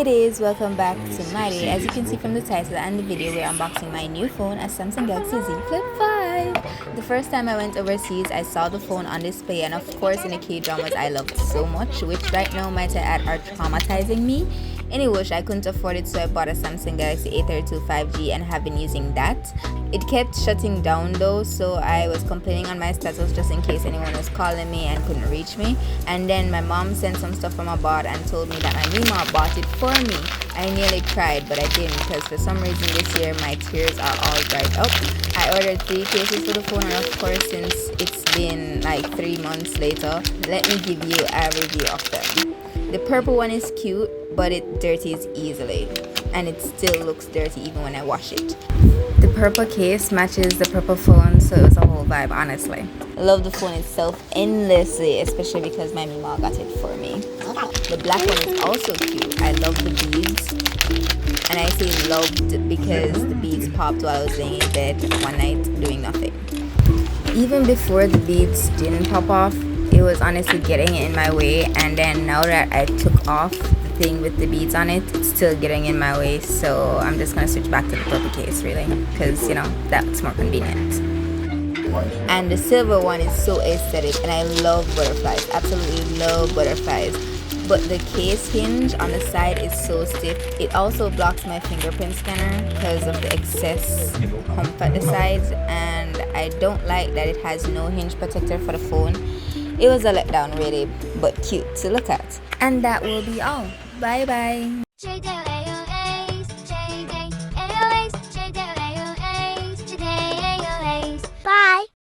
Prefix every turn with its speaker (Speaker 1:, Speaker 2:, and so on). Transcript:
Speaker 1: Shadays, welcome back to my day. As you can see from the title and the video, we're unboxing my new phone, a Samsung Galaxy Z Flip 5. The first time I went overseas, I saw the phone on display, and of course in the K-dramas I loved so much, which right now might I add are traumatizing me. Anyway, I couldn't afford it, so I bought a Samsung Galaxy A32 5G and have been using that. It kept shutting down though, so I was complaining on my status just in case anyone was calling me and couldn't reach me. And then my mom sent some stuff from abroad and told me that my Mima bought it for me. I nearly cried, but I didn't, because for some reason this year my tears are all dried up. I ordered 3 cases for the phone, and of course since it's been like 3 months later, let me give you a review of them. The purple one is cute, but it dirties easily, and it still looks dirty even when I wash it. The purple case matches the purple phone, so it was a whole vibe, honestly. I love the phone itself endlessly, especially because my Mima got it for me. The black one is also cute. I love the beads, and I say loved because the beads popped while I was laying in bed one night doing nothing. Even before the beads didn't pop off, it was honestly getting in my way, and then now that I took off the thing with the beads on it, it's still getting in my way, so I'm just gonna switch back to the purple case really, because you know, that's more convenient. And the silver one is so aesthetic, and I love butterflies, absolutely love butterflies, but the case hinge on the side is so stiff. It also blocks my fingerprint scanner because of the excess hump at the sides, and I don't like that it has no hinge protector for the phone. It was a letdown really, but cute to look at. And that will be all. Bye bye.